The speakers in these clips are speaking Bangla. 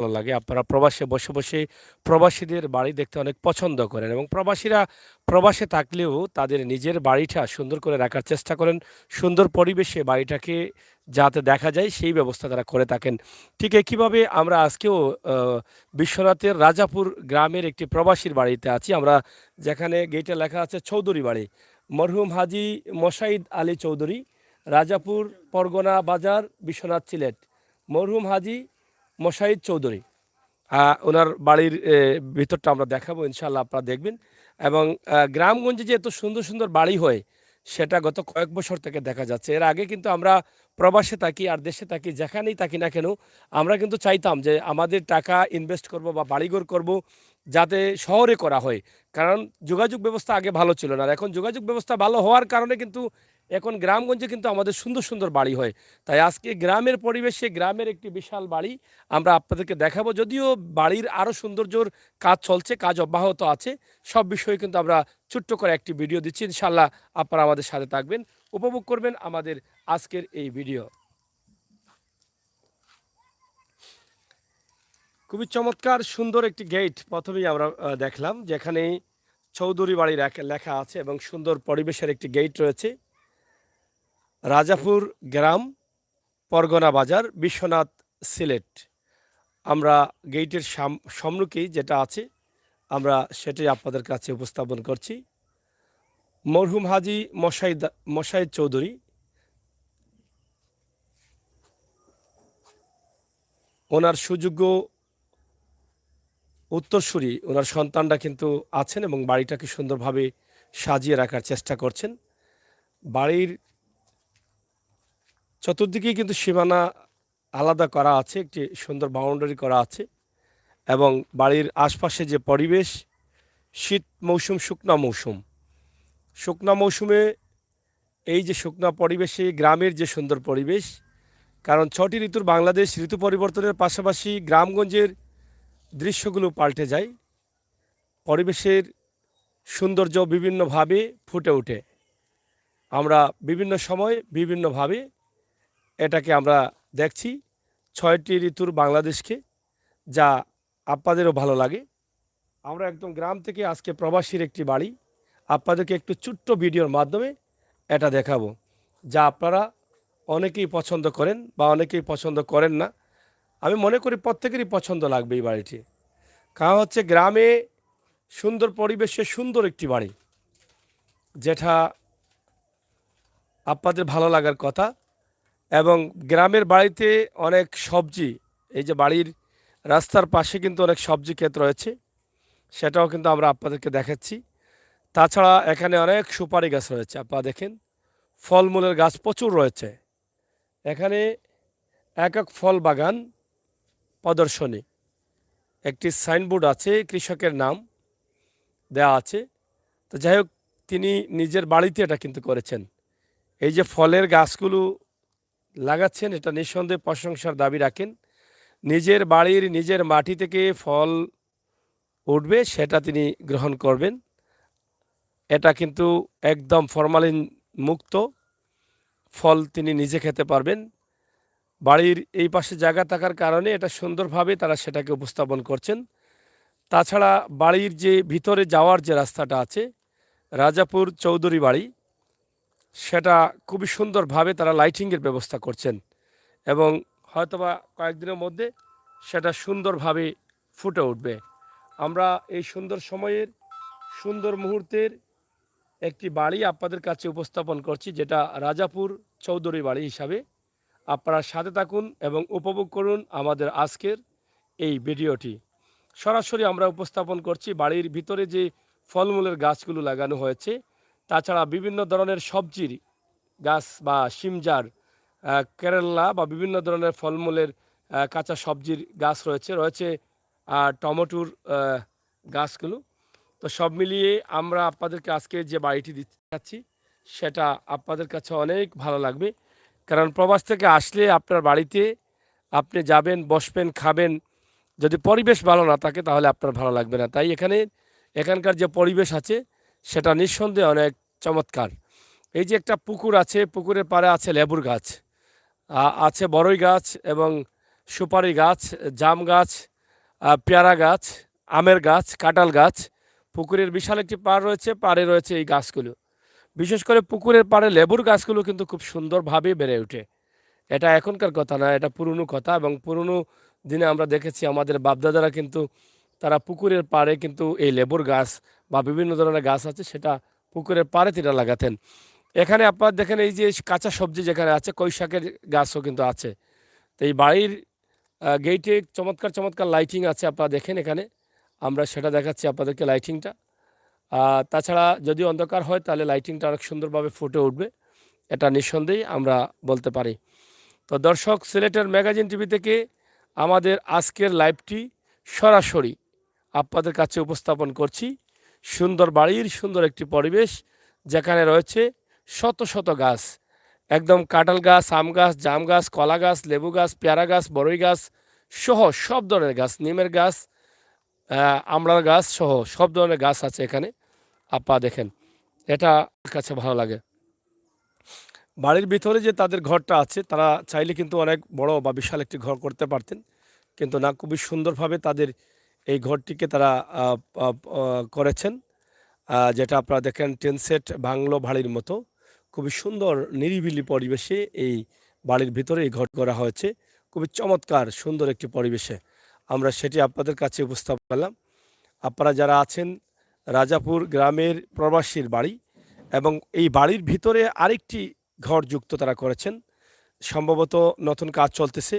ভালো লাগে। আপনারা প্রবাসে বসে, বসে প্রবাসীদের বাড়ি দেখতে অনেক পছন্দ করেন এবং প্রবাসীরা প্রবাসে থাকলেও তাদের নিজের বাড়িটা সুন্দর করে রাখার চেষ্টা করেন। সুন্দর পরিবেশে বাড়িটাকে যাতে দেখা যায় সেই ব্যবস্থা তারা করে থাকেন। ঠিক একইভাবে আমরা আজকেও আ বিশ্বনাথের রাজাপুর গ্রামের একটি প্রবাসীর বাড়িতে আছি। আমরা যেখানে গেটে লেখা আছে চৌধুরী বাড়ি। মরহুম হাজী মোসাইদ আলী চৌধুরী, রাজাপুর, পরগনা বাজার, বিশ্বনাথ, সিলেট। মরহুম হাজী মোসাইদ চৌধুরী। ওনার বাড়ির ভিতরটা আমরা দেখাবো ইনশাআল্লাহ আপনারা দেখবেন। এবং গ্রামগঞ্জে যে এত সুন্দর, সুন্দর বাড়ি হয় সেটা গত কয়েক বছর থেকে দেখা যাচ্ছে। এর আগে কিন্তু আমরা প্রবাসে থাকি আর দেশে থাকি যেখানেই থাকি না কেন আমরা কিন্তু চাইতাম যে আমাদের টাকা ইনভেস্ট করব বা বাড়িঘর করব যাতে শহরে করা হয়। কারণ যোগাযোগ ব্যবস্থা আগে ভালো ছিল না। আর এখন যোগাযোগ ব্যবস্থা ভালো হওয়ার কারণে কিন্তু এখন গ্রামগঞ্জে কিন্তু আমাদের সুন্দর, সুন্দর বাড়ি হয়। তাই আজকে গ্রামের পরিবেশে গ্রামের একটি বিশাল বাড়ি আমরা আপনাদেরকে দেখাবো। যদিও বাড়ির আরও সৌন্দর্যর কাজ চলছে, কাজ অব্যাহত আছে। সব বিষয়ে কিন্তু আমরা ছোট্ট করে একটি ভিডিও দিচ্ছি। ইনশাআল্লাহ আপনারা আমাদের সাথে থাকবেন, উপভোগ করবেন আমাদের আজকের এই ভিডিও। খুবই চমৎকার সুন্দর একটি গেট প্রথমেই আমরা দেখলাম, যেখানে চৌধুরী বাড়ি লেখা আছে এবং সুন্দর পরিবেশের একটি গেট রয়েছে। রাজাপুর গ্রাম, পরগনা বাজার, বিশ্বনাথ, সিলেট। আমরা গেটের সম্মুখেই যেটা আছে আমরা সেটাই আপনাদের কাছে উপস্থাপন করছি। মরহুম হাজী মোসাইদ চৌধুরী, ওনার সুযোগ্য উত্তরসূরি ওনার সন্তানরা কিন্তু আছেন এবং বাড়িটাকে সুন্দরভাবে সাজিয়ে রাখার চেষ্টা করছেন। বাড়ির চতুর্দিকেই কিন্তু সীমানা আলাদা করা আছে, একটি সুন্দর বাউন্ডারি করা আছে এবং বাড়ির আশপাশে যে পরিবেশ, শীত মৌসুম, শুকনা মৌসুমে এই যে শুকনা পরিবেশে গ্রামের যে সুন্দর পরিবেশ, কারণ ৬টি ঋতুর বাংলাদেশ, ঋতু পরিবর্তনের পাশাপাশি গ্রামগঞ্জের দৃশ্যগুলো পাল্টে যায়। পরিবেশের সৌন্দর্য বিভিন্নভাবে ফুটে ওঠে। আমরা বিভিন্ন সময় বিভিন্নভাবে এটাকে আমরা দেখছি ৬টি ঋতুর বাংলাদেশকে, যা আপনাদেরও ভালো লাগে। আমরা একদম গ্রাম থেকে আজকে প্রবাসীর একটি বাড়ি আপনাদেরকে একটু ছোট্ট ভিডিওর মাধ্যমে এটা দেখাবো, যা আপনারা অনেকেই পছন্দ করেন বা অনেকেই পছন্দ করেন না। আমি মনে করি প্রত্যেকেরই পছন্দ লাগবে এই বাড়িটি। কারণ হচ্ছে গ্রামে সুন্দর পরিবেশে সুন্দর একটি বাড়ি, যেটা আপনাদের ভালো লাগার কথা। এবং গ্রামের বাড়িতে অনেক সবজি, এই যে বাড়ির রাস্তার পাশে কিন্তু অনেক সবজি ক্ষেত রয়েছে, সেটাও কিন্তু আমরা আপনাদেরকে দেখাচ্ছি। তাছাড়া এখানে অনেক সুপারি গাছ রয়েছে, আপনারা দেখেন ফলমূলের গাছ প্রচুর রয়েছে। এখানে একক ফল বাগান প্রদর্শনী, একটি সাইনবোর্ড আছে, কৃষকের নাম দেওয়া আছে। তো যাই হোক, তিনি নিজের বাড়িতে এটা কিন্তু করেছেন। এই যে ফলের গাছগুলো লাগাচ্ছেন, এটা নিঃসন্দেহে প্রশংসার দাবি রাখেন। নিজের বাড়ির নিজের মাটি থেকে ফল উঠবে সেটা তিনি গ্রহণ করবেন। এটা কিন্তু একদম ফরমালিন মুক্ত ফল, তিনি নিজে খেতে পারবেন। বাড়ির এই পাশে জায়গা থাকার কারণে এটা সুন্দরভাবে তারা সেটাকে উপস্থাপন করছেন। তাছাড়া বাড়ির যে ভিতরে যাওয়ার যে রাস্তাটা আছে, রাজাপুর চৌধুরী বাড়ি, সেটা খুবই সুন্দরভাবে তারা লাইটিংয়ের ব্যবস্থা করছেন এবং হয়তোবা কয়েকদিনের মধ্যে সেটা সুন্দরভাবে ফুটে উঠবে। আমরা এই সুন্দর সময়ের সুন্দর মুহূর্তের একটি বাড়ি আপনাদের কাছে উপস্থাপন করছি, যেটা রাজাপুর চৌধুরী বাড়ি হিসাবে। আপনারা সাথে থাকুন এবং উপভোগ করুন আমাদের আজকের এই ভিডিওটি। সরাসরি আমরা উপস্থাপন করছি বাড়ির ভিতরে যে ফলমূলের গাছগুলো লাগানো হয়েছে, তাছাড়া বিভিন্ন ধরনের সবজির গাছ বা সিমজার, কেরালা বা বিভিন্ন ধরনের ফলমূলের কাঁচা সবজির গাছ রয়েছে টমেটোর গাছগুলো। তো সব মিলিয়ে আমরা আপনাদেরকে আজকে যে বাড়িটি দিচ্ছি সেটা আপনাদের কাছে অনেক ভালো লাগবে। কারণ প্রবাস থেকে আসলে আপনার বাড়িতে আপনি যাবেন, বসবেন, খাবেন, যদি পরিবেশ ভালো না থাকে তাহলে আপনার ভালো লাগবে না। তাই এখানকার যে পরিবেশ আছে সেটা নিঃসন্দেহে অনেক চমৎকার। এই যে একটা পুকুর আছে, পুকুরের পাড়ে আছে লেবুর গাছ, আছে বড়ই গাছ এবং সুপারি গাছ, জাম গাছ, পেয়ারা গাছ, আমের গাছ, কাঁঠাল গাছ। পুকুরের বিশাল একটি পাড় রয়েছে, পাড়ে রয়েছে এই গাছগুলো। বিশেষ করে পুকুরের পাড়ে লেবুর গাছগুলো কিন্তু খুব সুন্দরভাবে বেড়ে ওঠে। এটা এখনকার কথা না, এটা পুরনো কথা, এবং পুরনো দিনে আমরা দেখেছি আমাদের বাপদাদারা কিন্তু তারা পুকুরের পাড়ে কিন্তু এই লেবুর গাছ বা বিভিন্ন ধরনের গাছ আছে সেটা পুকুরের পাড়ে তিনি লাগাতেন। এখানে আপনারা দেখেন এই যে কাঁচা সবজি যেখানে আছে, কই শাকের গাছও কিন্তু আছে। তো এই বাড়ির গেইটে চমৎকার চমৎকার লাইটিং আছে, আপনারা দেখেন এখানে আমরা সেটা দেখাচ্ছি আপনাদেরকে লাইটিংটা। তাছাড়া যদি অন্ধকার হয় তাহলে লাইটিংটা অনেক সুন্দরভাবে ফুটে উঠবে, এটা নিঃসন্দেহে আমরা বলতে পারি। তো দর্শক, সিলেটের ম্যাগাজিন টিভি থেকে আমাদের আজকের লাইভটি সরাসরি আপনাদের কাছে উপস্থাপন করছি। সুন্দর বাড়ির সুন্দর একটি পরিবেশ, যেখানে রয়েছে শত শত গাছ, একদম কাঁঠাল গাছ, আম গাছ, জাম গাছ, কলা গাছ, লেবু গাছ, পেয়ারা গাছ, বড়ই গাছ সহ সব ধরনের গাছ, নিমের গাছ, আমড়ার গাছ সহ সব ধরনের গাছ আছে এখানে। আপনারা দেখেন, এটা আমার কাছে ভালো লাগে। বাড়ির ভিতরে যে তাদের ঘরটা আছে, তারা চাইলে কিন্তু অনেক বড় বা বিশাল একটি ঘর করতে পারতেন, কিন্তু না, খুবই সুন্দরভাবে তাদের এই ঘরটিকে তারা করেছেন। যেটা আপনারা দেখেন টেন সেট বাংলো বাড়ির মতো খুবই সুন্দর নিরিবিলি পরিবেশে এই বাড়ির ভিতরে এই ঘর করা হয়েছে। খুবই চমৎকার সুন্দর একটি পরিবেশে আমরা সেটি আপনাদের কাছে উপস্থাপন করলাম। আপনারা যারা আছেন রাজাপুর গ্রামের প্রবাসীর বাড়ি, এবং এই বাড়ির ভিতরে আরেকটি ঘর যুক্ত তারা করেছেন, সম্ভবত নতুন কাজ চলতেছে।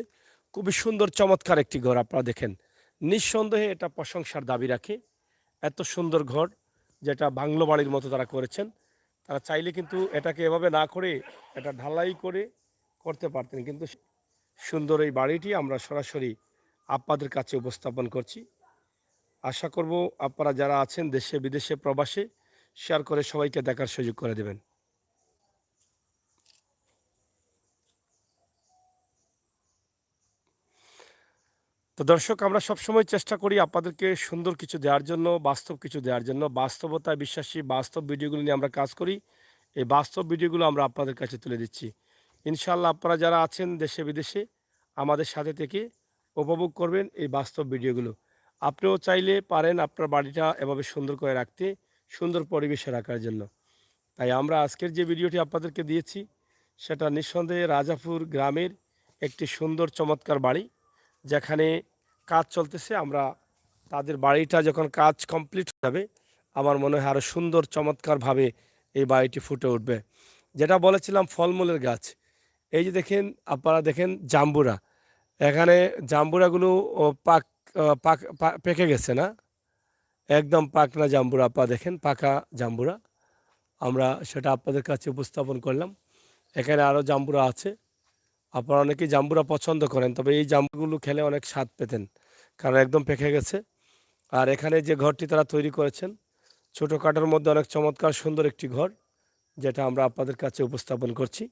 খুবই সুন্দর চমৎকার একটি ঘর আপনারা দেখেন, নিঃসন্দেহে এটা প্রশংসার দাবি রাখে। এত সুন্দর ঘর যেটা বাংলো বাড়ির মতো তারা করেছেন। তারা চাইলে কিন্তু এটাকে এভাবে না করে এটা ঢালাই করে করতে পারতেন, কিন্তু সুন্দর এই বাড়িটি আমরা সরাসরি আপনাদের কাছে উপস্থাপন করছি। আশা করব আপনারা যারা আছেন দেশে বিদেশে প্রবাসে শেয়ার করে সবাইকে দেখার সুযোগ করে দেবেন। তো দর্শক, আমরা সবসময় চেষ্টা করি আপনাদেরকে সুন্দর কিছু দেওয়ার জন্য, বাস্তব কিছু দেওয়ার জন্য। বাস্তবতায় বিশ্বাসী, বাস্তব ভিডিওগুলো নিয়ে আমরা কাজ করি। এই বাস্তব ভিডিওগুলো আমরা আপনাদের কাছে তুলে দিচ্ছি। ইনশাআল্লাহ আপনারা যারা আছেন দেশে বিদেশে আমাদের সাথে থেকে উপভোগ করবেন এই বাস্তব ভিডিওগুলো। আপনিও চাইলে পারেন আপনার বাড়িটা এভাবে সুন্দর করে রাখতে, সুন্দর পরিবেশে রাখার জন্য। তাই আমরা আজকের যে ভিডিওটি আপনাদেরকে দিয়েছি সেটা নিঃসন্দেহে রাজাপুর গ্রামের একটি সুন্দর চমৎকার বাড়ি, যেখানে কাজ চলতেছে। আমরা তাদের বাড়িটা যখন কাজ কমপ্লিট হয়ে যাবে, আমার মনে হয় আরও সুন্দর চমৎকারভাবে এই বাড়িটি ফুটে উঠবে। যেটা বলেছিলাম ফলমূলের গাছ, এই যে দেখেন, আপনারা দেখেন জাম্বুরা, এখানে জাম্বুরাগুলো পাক পাক পেকে গেছে না, একদম পাকনা জাম্বুরা, আপনারা দেখেন পাকা জাম্বুরা। আমরা সেটা আপনাদের কাছে উপস্থাপন করলাম। এখানে আরও জাম্বুরা আছে, আপনারা অনেকেই জাম্বুরা পছন্দ করেন, তবে এই জাম্বুগুলো খেলে অনেক স্বাদ পেতেন, কারণ একদম পেকে গেছে। আর এখানে যে ঘরটি তারা তৈরি করেছেন ছোটোখাটোর মধ্যে অনেক চমৎকার সুন্দর একটি ঘর, যেটা আমরা আপনাদের কাছে উপস্থাপন করছি।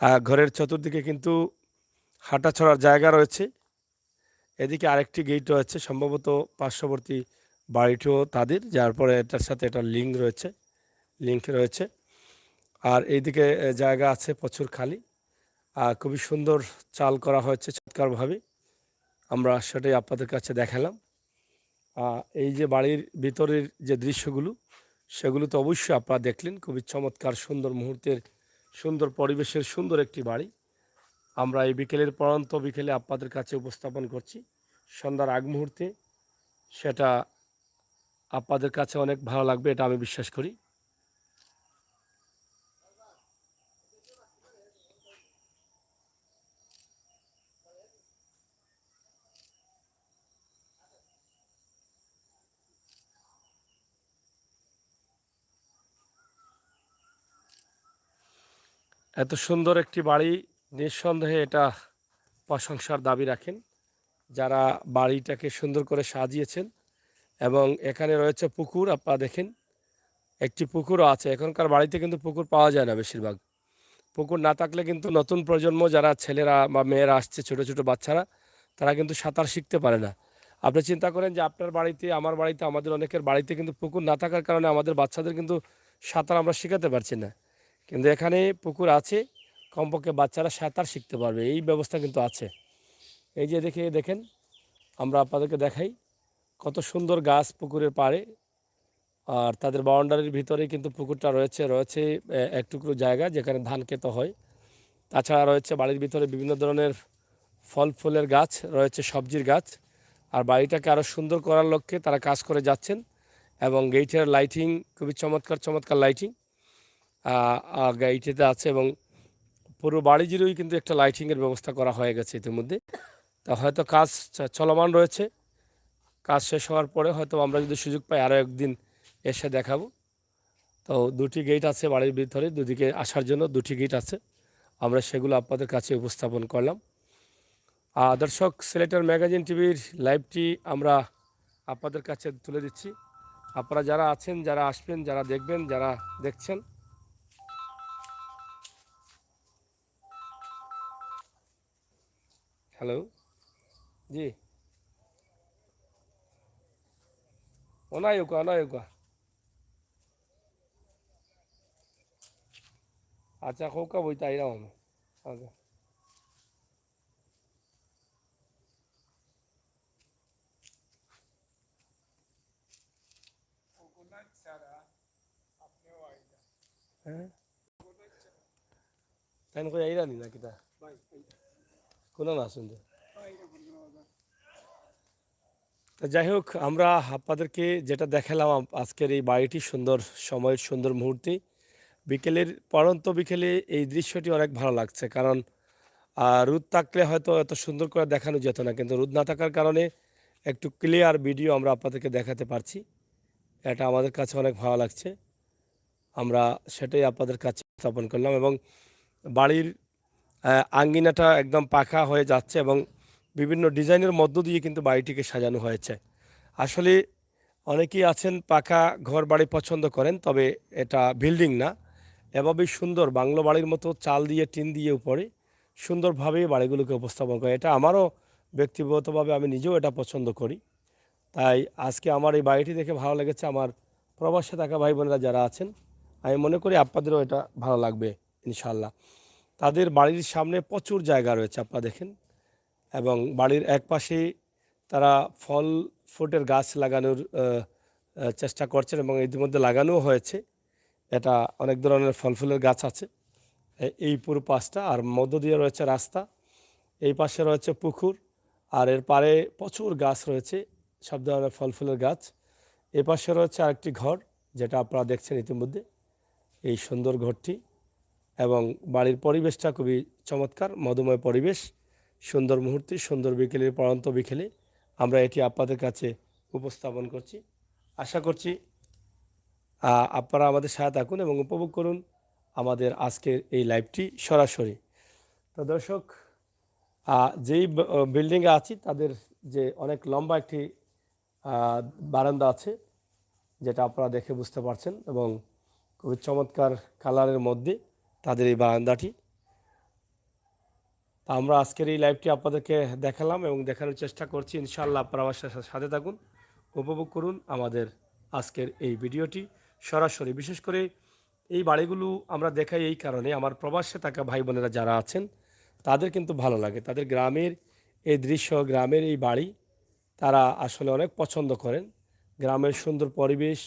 আর ঘরের চতুর্দিকে কিন্তু হাঁটা চলার জায়গা রয়েছে। এদিকে আরেকটি গেট রয়েছে, সম্ভবত পার্শ্ববর্তী বাড়িটিও তাদের, যার পরে এটার সাথে একটা লিঙ্ক রয়েছে। আর এইদিকে জায়গা আছে প্রচুর খালি, আর খুবই সুন্দর চাল করা হয়েছে চমৎকারভাবে। আমরা সেটাই আপনাদের কাছে দেখালাম। এই যে বাড়ির ভিতরের যে দৃশ্যগুলো, সেগুলো তো অবশ্যই আপনারা দেখলেন। খুবই চমৎকার সুন্দর মুহূর্তের, সুন্দর পরিবেশের সুন্দর একটি বাড়ি আমরা এই বিকেলের পড়ন্ত বিকেলে আপনাদের কাছে উপস্থাপন করছি। সন্ধ্যার আগ মুহূর্তে সেটা আপনাদের কাছে অনেক ভালো লাগবে, এটা আমি বিশ্বাস করি। এত সুন্দর একটি বাড়ি, নিঃসন্দেহে এটা প্রশংসার দাবি রাখেন যারা বাড়িটাকে সুন্দর করে সাজিয়েছেন। এবং এখানে রয়েছে পুকুর, আপনারা দেখেন একটি পুকুরও আছে। এখনকার বাড়িতে কিন্তু পুকুর পাওয়া যায় না বেশিরভাগ। পুকুর না থাকলে কিন্তু নতুন প্রজন্ম যারা ছেলেরা বা মেয়েরা আসছে, ছোটো ছোটো বাচ্চারা, তারা কিন্তু সাঁতার শিখতে পারে না। আপনি চিন্তা করেন যে আপনার বাড়িতে, আমার বাড়িতে, আমাদের অনেকের বাড়িতে কিন্তু পুকুর না থাকার কারণে আমাদের বাচ্চাদের কিন্তু সাঁতার আমরা শেখাতে পারছি না। কিন্তু এখানে পুকুর আছে, কমপক্ষে বাচ্চারা সাঁতার শিখতে পারবে, এই ব্যবস্থা কিন্তু আছে। এই যে দেখেন আমরা আপনাদেরকে দেখাই কত সুন্দর গাছ পুকুরের পাড়ে। আর তাদের বাউন্ডারির ভিতরেই কিন্তু পুকুরটা রয়েছে এক টুকরো জায়গা যেখানে ধান ক্ষেত হয়। তাছাড়া রয়েছে বাড়ির ভিতরে বিভিন্ন ধরনের ফল ফুলের গাছ রয়েছে, সবজির গাছ। আর বাড়িটাকে আরও সুন্দর করার লক্ষ্যে তারা কাজ করে যাচ্ছেন। এবং গেইটের লাইটিং খুবই চমৎকার চমৎকার লাইটিং গেইটেতে আছে, এবং পুরো বাড়ি জুড়েই কিন্তু একটা লাইটিংয়ের ব্যবস্থা করা হয়ে গেছে ইতিমধ্যে। তা হয়তো কাজ চলমান রয়েছে। কাজ শেষ হওয়ার পরে হয়তো আমরা যদি সুযোগ পাই আরও একদিন এসে দেখাবো। তো দুটি গেট আছে বাড়ির ভিতরে, দুদিকে আসার জন্য দুটি গেট আছে। আমরা সেগুলো আপনাদের কাছে উপস্থাপন করলাম। দর্শক, সিলেটের ম্যাগাজিন টিভির লাইভটি আমরা আপনাদের কাছে তুলে দিচ্ছি। আপনারা যারা আছেন, যারা আসবেন, যারা দেখবেন, যারা দেখছেন, হ্যালো, জি, অনায়ুকা অনায়ুকা, আচ্ছা হোকা বই তাইরাম আমি, আচ্ছা। হ্যাঁ, তাই কই আইরানি না কিতা কোনো না শুনতে। তা যাই হোক, আমরা আপনাদেরকে যেটা দেখালাম আজকের এই বাড়িটি সুন্দর সময়ের সুন্দর মুহূর্তে, বিকেলের পড়ন্ত বিকেলে এই দৃশ্যটি অনেক ভালো লাগছে। কারণ রোদ থাকলে হয়তো এত সুন্দর করে দেখানো যেত না, কিন্তু রোদ না থাকার কারণে একটু ক্লিয়ার ভিডিও আমরা আপনাদেরকে দেখাতে পারছি। এটা আমাদের কাছে অনেক ভালো লাগছে। আমরা সেটাই আপনাদের কাছে স্থাপন করলাম। এবং বাড়ির আঙ্গিনাটা একদম পাকা হয়ে যাচ্ছে, এবং বিভিন্ন ডিজাইনের মধ্য দিয়ে কিন্তু বাড়িটিকে সাজানো হয়েছে। আসলে অনেকেই আছেন পাকা ঘর বাড়ি পছন্দ করেন, তবে এটা বিল্ডিং না। এভাবেই সুন্দর বাংলো বাড়ির মতো চাল দিয়ে টিন দিয়ে উপরে সুন্দরভাবে বাড়িগুলোকে উপস্থাপন করে। এটা আমারও ব্যক্তিগতভাবে আমি নিজেও এটা পছন্দ করি। তাই আজকে আমার এই বাড়িটি দেখে ভালো লেগেছে। আমার প্রবাসে থাকা ভাই বোনেরা যারা আছেন, আমি মনে করি আপনাদেরও এটা ভালো লাগবে ইনশাল্লাহ। তাদের বাড়ির সামনে প্রচুর জায়গা রয়েছে, আপনারা দেখেন। এবং বাড়ির এক পাশে তারা ফল ফ্রুটের গাছ লাগানোর চেষ্টা করছেন, এবং ইতিমধ্যে লাগানোও হয়েছে। এটা অনেক ধরনের ফল ফুলের গাছ আছে এই পুরো পাশটা। আর মধ্য দিয়ে রয়েছে রাস্তা, এই পাশে রয়েছে পুকুর, আর এর পারে প্রচুর গাছ রয়েছে, সব ধরনের ফল ফুলের গাছ। এ পাশে রয়েছে আরেকটি ঘর, যেটা আপনারা দেখছেন ইতিমধ্যে, এই সুন্দর ঘরটি। এবং বাড়ির পরিবেশটা খুবই চমৎকার, মধুময় পরিবেশ, সুন্দর মুহূর্তে, সুন্দর বিকেলের পড়ন্ত বিকেলে আমরা এটি আপনাদের কাছে উপস্থাপন করছি। আশা করছি আপনারা আমাদের সাথে থাকুন এবং উপভোগ করুন আমাদের আজকের এই লাইভটি সরাসরি। তো দর্শক, যেই বিল্ডিংয়ে আছি তাদের যে অনেক লম্বা একটি বারান্দা আছে, যেটা আপনারা দেখে বুঝতে পারছেন, এবং খুবই চমৎকার কালারের মধ্যে তাদের এই বারান্দাটি। তা আমরা আজকের এই লাইভটি আপনাদেরকে দেখালাম এবং দেখানোর চেষ্টা করছি। ইনশাআল্লাহ আপনারা আমার সাথে থাকুন, উপভোগ করুন আমাদের আজকের এই ভিডিওটি সরাসরি। বিশেষ করে এই বাড়িগুলো আমরা দেখাই এই কারণে, আমার প্রবাসে থাকা ভাই বোনেরা যারা আছেন তাদের কিন্তু ভালো লাগে। তাদের গ্রামের এই দৃশ্য, গ্রামের এই বাড়ি তারা আসলে অনেক পছন্দ করেন। গ্রামের সুন্দর পরিবেশ,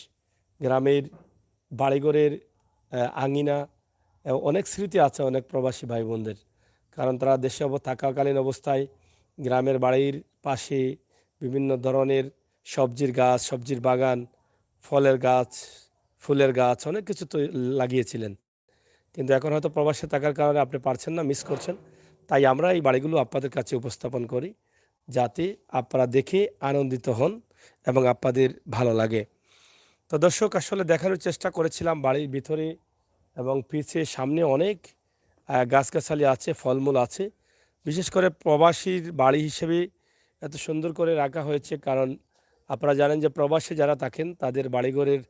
গ্রামের বাড়িঘরের আঙিনা, অনেক স্মৃতি আছে অনেক প্রবাসী ভাই বোনদের। কারণ তারা দেশে থাকাকালীন অবস্থায় গ্রামের বাড়ির পাশে বিভিন্ন ধরনের সবজির গাছ, সবজির বাগান, ফলের গাছ, ফুলের গাছ, অনেক কিছু তো লাগিয়েছিলেন। কিন্তু এখন হয়তো প্রবাসে থাকার কারণে আপনি পারছেন না, মিস করছেন। তাই আমরা এই বাড়িগুলো আপনাদের কাছে উপস্থাপন করি, যাতে আপনারা দেখে আনন্দিত হন এবং আপনাদের ভালো লাগে। তো দর্শক, আসলে দেখানোর চেষ্টা করেছিলাম বাড়ির ভিতরে এবং পিছে সামনে অনেক গাছগাছালি আছে, ফলমূল আছে। বিশেষ করে প্রবাসীর বাড়ি হিসেবে এত সুন্দর করে রাখা হয়েছে, কারণ আপনারা জানেন যে প্রবাসী যারা থাকেন তাদের বাড়িঘরের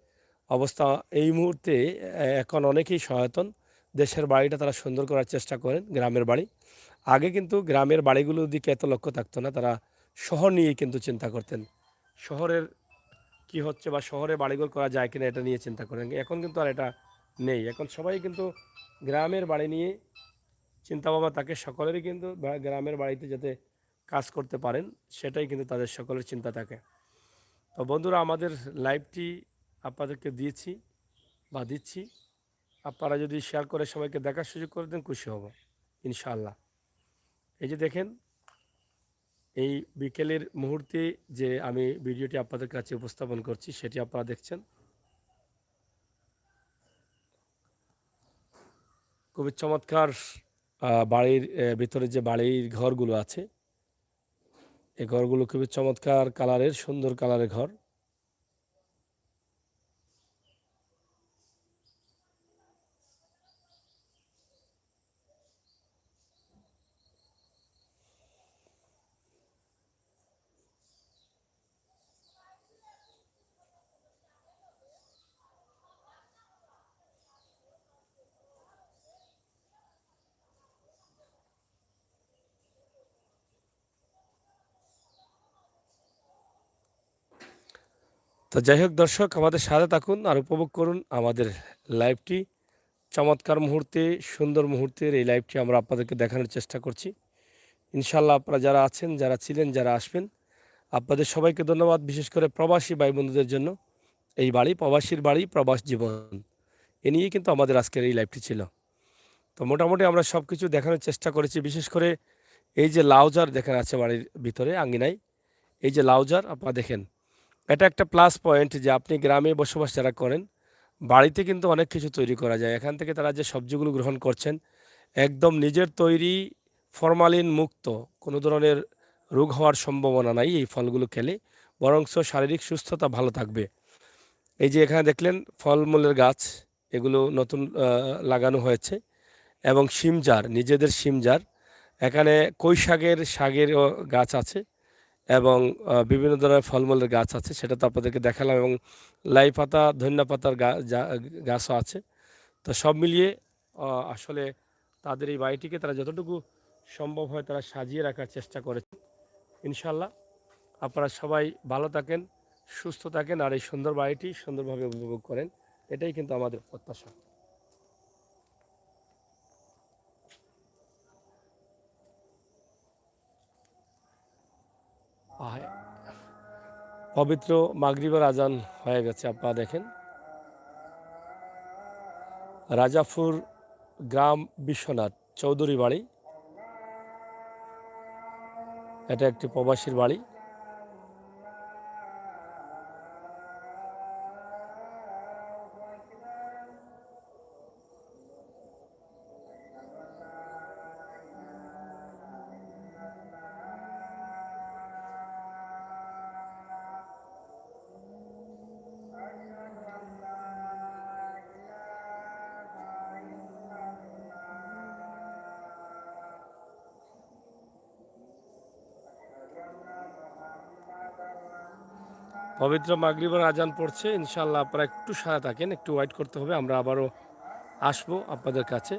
অবস্থা এই মুহূর্তে এখন অনেকেই সচেতন। দেশের বাড়িটা তারা সুন্দর করার চেষ্টা করেন, গ্রামের বাড়ি। আগে কিন্তু গ্রামের বাড়িগুলোর দিকে এত লক্ষ্য থাকতো না, তারা শহর নিয়েই কিন্তু চিন্তা করতেন। শহরের কি হচ্ছে বা শহরে বাড়িঘর করা যায় কিনা এটা নিয়ে চিন্তা করেন। এখন কিন্তু আর এটা নেই, এখন সবাই কিন্তু গ্রামের বাড়ি নিয়ে চিন্তাভাবনা থাকে সকলেরই, কিন্তু গ্রামের বাড়িতে যাতে কাজ করতে পারেন, সেটাই কিন্তু তাদের সকলের চিন্তা থাকে। তো বন্ধুরা, আমাদের লাইভটি আপনাদেরকে দিয়েছি বা দিচ্ছি, আপনারা যদি শেয়ার করে সবাইকে দেখার সুযোগ করে দেন খুশি হব ইনশাআল্লাহ। এই যে দেখেন, এই বিকেলের মুহূর্তে যে আমি ভিডিওটি আপনাদের কাছে উপস্থাপন করছি সেটি আপনারা দেখছেন। খুবই চমৎকার বাড়ির ভিতরে যে বাড়ির ঘরগুলো আছে, এই ঘরগুলো খুবই চমৎকার কালারের, সুন্দর কালারের ঘর। তো যাই হোক দর্শক, আমাদের সাথে থাকুন আর উপভোগ করুন আমাদের লাইভটি। চমৎকার মুহূর্তে, সুন্দর মুহূর্তের এই লাইভটি আমরা আপনাদেরকে দেখানোর চেষ্টা করছি। ইনশাআল্লাহ আপনারা যারা আছেন, যারা ছিলেন, যারা আসবেন, আপনাদের সবাইকে ধন্যবাদ। বিশেষ করে প্রবাসী ভাই বন্ধুদের জন্য এই বাড়ি, প্রবাসীর বাড়ি, প্রবাস জীবন, এ নিয়েই কিন্তু আমাদের আজকের এই লাইভটি ছিল। তো মোটামুটি আমরা সব কিছু দেখানোর চেষ্টা করেছি। বিশেষ করে এই যে লাউজার দেখেন আছে বাড়ির ভিতরে আঙ্গিনায়, এই যে লাউজার আপনারা দেখেন, এটা একটা প্লাস পয়েন্ট যে আপনি গ্রামে বসবাস যারা করেন, বাড়িতে কিন্তু অনেক কিছু তৈরি করা যায়। এখান থেকে তারা যে সবজিগুলো গ্রহণ করছেন, একদম নিজের তৈরি, ফরমালিন মুক্ত, কোনো ধরনের রোগ হওয়ার সম্ভাবনা নাই এই ফলগুলো খেলে, বরঞ্চ শারীরিক সুস্থতা ভালো থাকবে। এই যে এখানে দেখলেন ফলমূলের গাছ, এগুলো নতুন লাগানো হয়েছে, এবং শিমজার, নিজেদের শিমজার, এখানে কই শাকেরও গাছ আছে, এবং বিভিন্ন ধরনের ফলমূলের গাছ আছে, সেটা তো আপনাদেরকে দেখালাম, এবং লাই পাতা, ধনিয়া পাতার গাছও আছে। তো সব মিলিয়ে আসলে তাদের এই বাড়িটিকে তারা যতটুকু সম্ভব হয় তারা সাজিয়ে রাখার চেষ্টা করেছে। ইনশাল্লাহ আপনারা সবাই ভালো থাকেন, সুস্থ থাকেন, আর এই সুন্দর বাড়িটি সুন্দরভাবে উপভোগ করেন, এটাই কিন্তু আমাদের প্রত্যাশা। পবিত্র মাগরিবের আজান হয়ে গেছে, আপনারা দেখেন। রাজাপুর গ্রাম বিশ্বনাথ চৌধুরী বাড়ি, এটা একটি প্রবাসীর বাড়ি। পবিত্র মাগরিবের আজান পড়ছে, ইনশাল্লাহ আপনারা একটু সাথে থাকেন, একটু ওয়েট করতে হবে, আমরা আবারও আসবো আপনাদের কাছে।